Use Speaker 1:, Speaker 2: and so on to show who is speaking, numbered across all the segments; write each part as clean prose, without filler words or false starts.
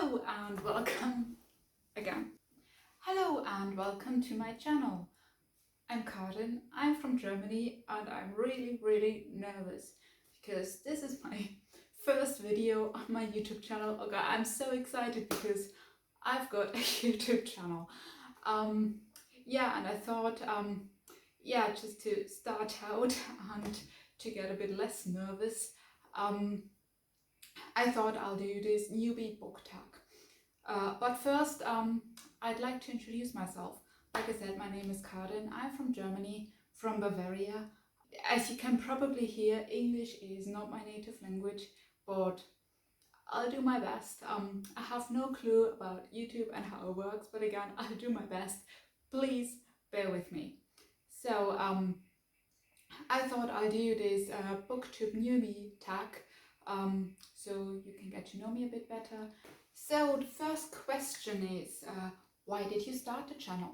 Speaker 1: Hello and welcome again. Hello and welcome to my channel. I'm Karin, I'm from Germany and I'm really nervous because this is my first video on my YouTube channel. Okay, I'm so excited because I've got a YouTube channel. Yeah, and I thought, just to start out and to get a bit less nervous, I thought I'll do this newbie book tag. But first, I'd like to introduce myself. Like I said, my name is Karin. I'm from Germany, from Bavaria. As you can probably hear, English is not my native language, but I'll do my best. I have no clue about YouTube and how it works, but again, I'll do my best. Please bear with me. So, I thought I'll do this BookTube newbie tag, so you can get to know me a bit better. So the first question is, why did you start the channel?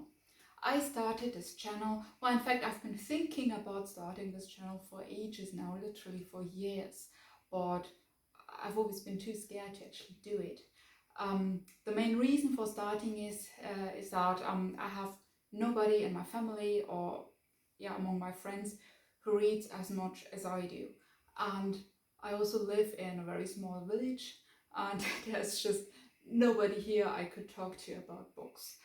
Speaker 1: I started this channel, well, in fact, I've been thinking about starting this channel for ages now, literally for years, but I've always been too scared to actually do it. The main reason for starting is that I have nobody in my family or among my friends who reads as much as I do, and I also live in a very small village and there's just nobody here I could talk to about books.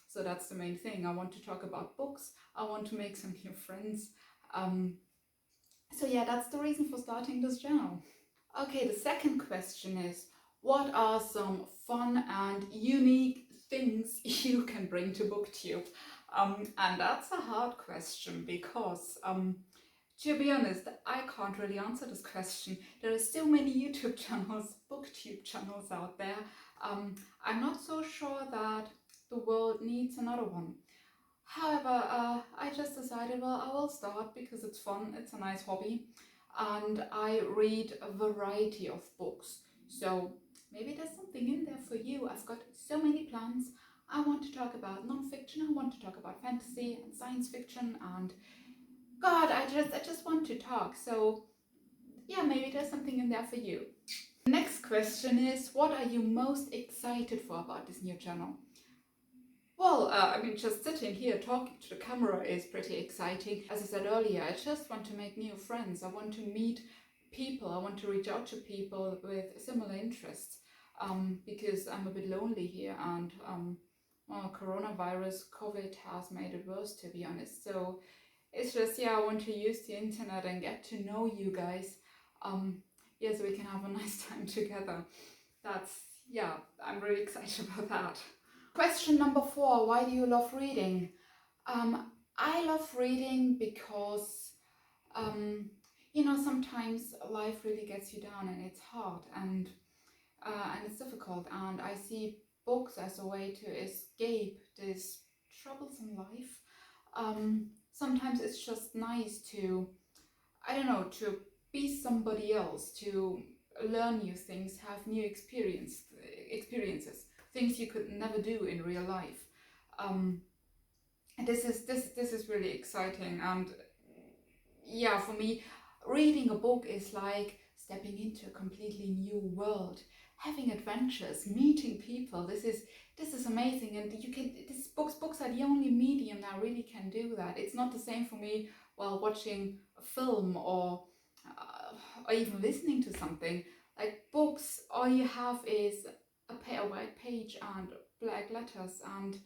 Speaker 1: So that's the main thing. I want to talk about books, I want to make some new friends. So yeah, that's the reason for starting this channel. Okay, the second question is, what are some fun and unique things you can bring to BookTube? And that's a hard question because, to be honest, I can't really answer this question. There are so many YouTube channels, BookTube channels out there. I'm not so sure that the world needs another one. However, I just decided, well, I will start because it's fun, it's a nice hobby, and I read a variety of books. So maybe there's something in there for you. I've got so many plans. I want to talk about non-fiction, I want to talk about fantasy and science fiction, and God, I just want to talk. So yeah, maybe there's something in there for you. The next question is, what are you most excited for about this new channel? Well, I mean, just sitting here talking to the camera is pretty exciting. As I said earlier, I just want to make new friends. I want to meet people. I want to reach out to people with similar interests, because I'm a bit lonely here, and well, coronavirus, COVID has made it worse, to be honest. So it's just, I want to use the internet and get to know you guys. So we can have a nice time together. I'm really excited about that. Question number 4, why do you love reading? I love reading because, sometimes life really gets you down and it's hard and it's difficult, and I see books as a way to escape this troublesome life. Sometimes it's just nice to, to be somebody else, to learn new things, have new experiences, things you could never do in real life. This is really exciting, and for me, reading a book is like stepping into a completely new world, having adventures, meeting people. This is amazing, and books are the only medium that really can do that. It's not the same for me while watching a film or even listening to something. Like books, all you have is a white page and black letters, and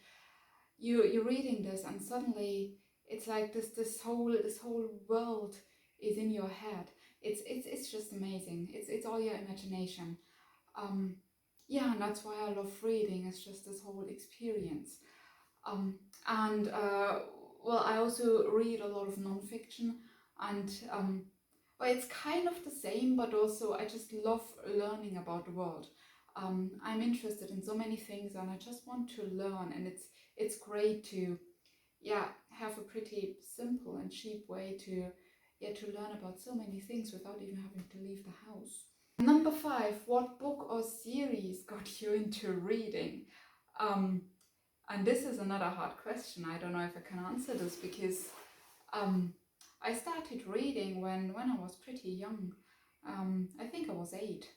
Speaker 1: you're reading this, and suddenly it's like this whole world is in your head. It's just amazing. It's all your imagination. And that's why I love reading. It's just this whole experience. I also read a lot of non-fiction, and it's kind of the same, but also I just love learning about the world. I'm interested in so many things, and I just want to learn, and it's great to have a pretty simple and cheap way to learn about so many things without even having to leave the house. Number 5, what book or series got you into reading? And this is another hard question. I don't know if I can answer this because I started reading when I was pretty young. I think I was 8.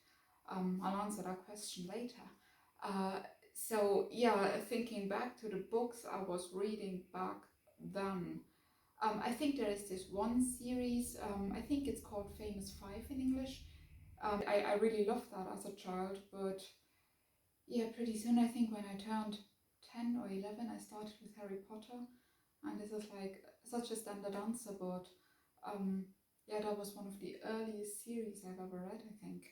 Speaker 1: I'll answer that question later. So yeah, thinking back to the books I was reading back then, I think there is this one series, I think it's called Famous Five in English. I really loved that as a child, but yeah, pretty soon, I think when I turned 10 or 11, I started with Harry Potter, and this is like such a standard answer, but yeah, that was one of the earliest series I've ever read, I think.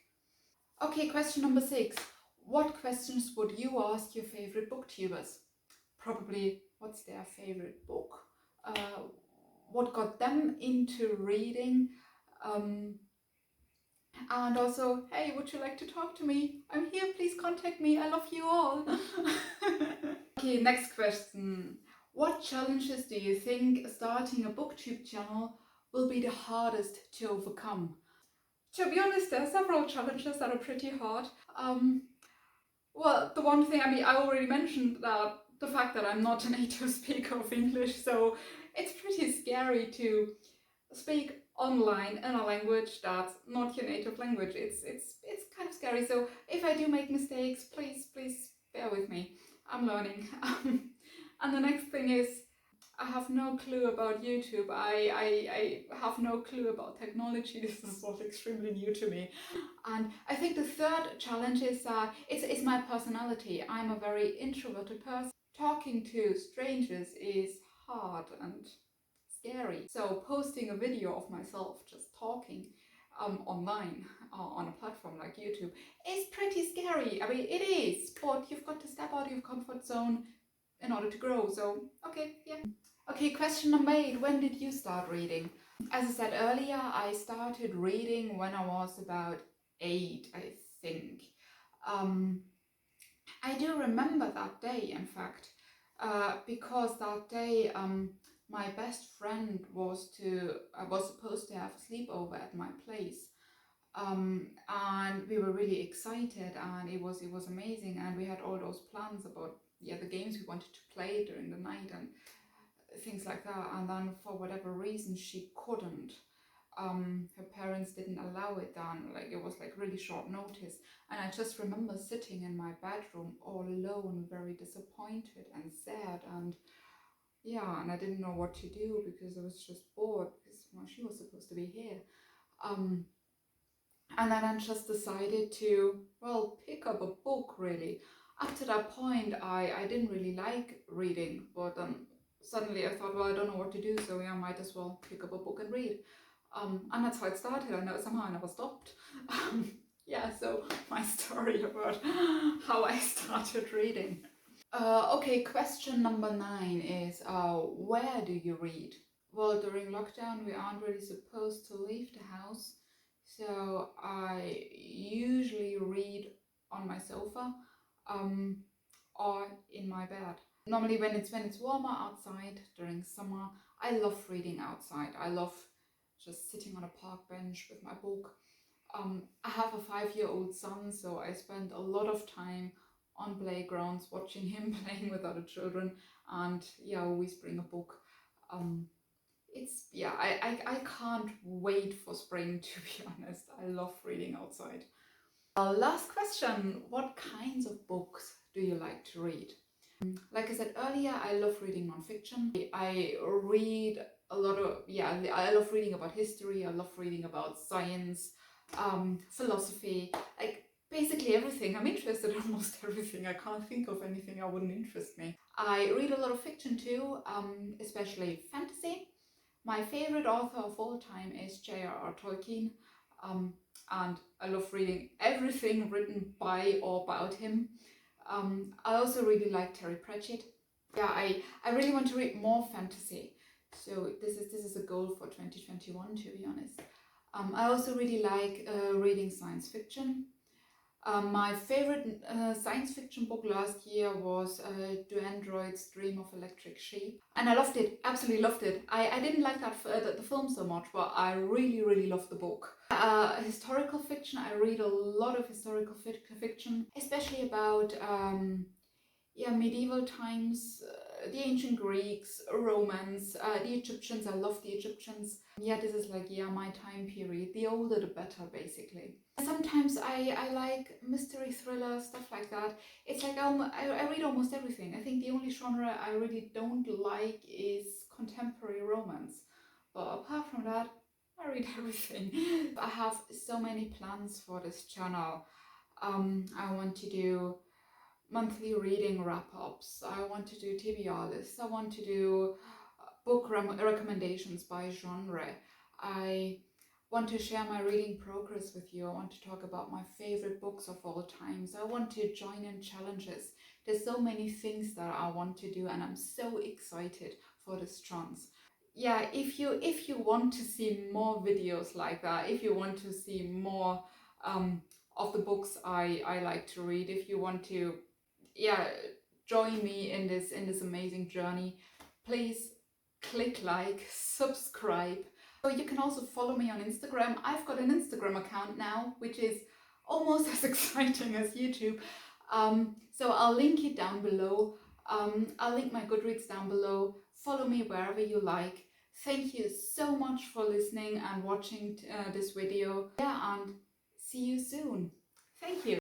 Speaker 1: Okay, question number 6. What questions would you ask your favorite booktubers? Probably, what's their favorite book? What got them into reading? And also, hey, would you like to talk to me? I'm here, please contact me. I love you all. Okay, next question. What challenges do you think starting a booktube channel will be the hardest to overcome? To be honest, there are several challenges that are pretty hard. Well, the one thing, I mean, I already mentioned that the fact that I'm not a native speaker of English, so it's pretty scary to speak online in a language that's not your native language. It's kind of scary. So if I do make mistakes, please bear with me. I'm learning. And the next thing is, I have no clue about YouTube. I have no clue about technology. This is all extremely new to me. And I think the third challenge is it's my personality. I'm a very introverted person. Talking to strangers is hard and scary. So posting a video of myself just talking online on a platform like YouTube is pretty scary. I mean, it is, but you've got to step out of your comfort zone in order to grow. So, okay, yeah. Okay, question number 8. When did you start reading? As I said earlier, I started reading when I was about 8, I think. I do remember that day, in fact, because that day my best friend was supposed to have a sleepover at my place, and we were really excited, and it was amazing, and we had all those plans about the games we wanted to play during the night and things like that. And then for whatever reason she couldn't. Her parents didn't allow it then, like it was like really short notice, and I just remember sitting in my bedroom all alone, very disappointed and sad, and yeah, and I didn't know what to do because I was just bored because she was supposed to be here. And then I just decided to, well, pick up a book really. Up to that point, I didn't really like reading, but suddenly I thought, well, I don't know what to do, so yeah, I might as well pick up a book and read. And that's how it started. I know somehow I never stopped. Yeah, so my story about how I started reading. Okay, question number 9 is, where do you read? Well, during lockdown, we aren't really supposed to leave the house, so I usually read on my sofa or in my bed. Normally when it's warmer outside during summer, I love reading outside. I love just sitting on a park bench with my book. I have a 5-year-old son, so I spend a lot of time on playgrounds watching him playing with other children, and yeah, always bring a book. I can't wait for spring, to be honest. I love reading outside. Last question, what kinds of books do you like to read? Like I said earlier, I love reading nonfiction. I read a lot of, I love reading about history, I love reading about science, philosophy, like basically everything. I'm interested in almost everything. I can't think of anything that wouldn't interest me. I read a lot of fiction too, especially fantasy. My favorite author of all time is J.R.R. Tolkien, and I love reading everything written by or about him. I also really like Terry Pratchett. Yeah, I really want to read more fantasy. So this is a goal for 2021, to be honest. I also really like reading science fiction. My favorite science fiction book last year was Do Androids Dream of Electric Sheep? And I loved it, absolutely loved it. I didn't like the film so much, but I really loved the book. Historical fiction, I read a lot of historical fiction, especially about medieval times, the ancient Greeks, Romans, the Egyptians. I love the Egyptians. Yeah, this is like, yeah, my time period. The older the better, basically. Sometimes I like mystery thriller, stuff like that. It's like I read almost everything. I think the only genre I really don't like is contemporary romance. But apart from that, I read everything. I have so many plans for this channel. I want to do monthly reading wrap-ups. I want to do TBR lists. I want to do book recommendations by genre. I want to share my reading progress with you. I want to talk about my favorite books of all times. I want to join in challenges. There's so many things that I want to do, and I'm so excited for this chance. Yeah, if you want to see more videos like that, if you want to see more of the books I like to read, if you want to, yeah, join me in this amazing journey, please click like, subscribe. So you can also follow me on Instagram. I've got an Instagram account now, which is almost as exciting as YouTube. So I'll link it down below. I'll link my Goodreads down below. Follow me wherever you like. Thank you so much for listening and watching this video. Yeah, and see you soon. Thank you.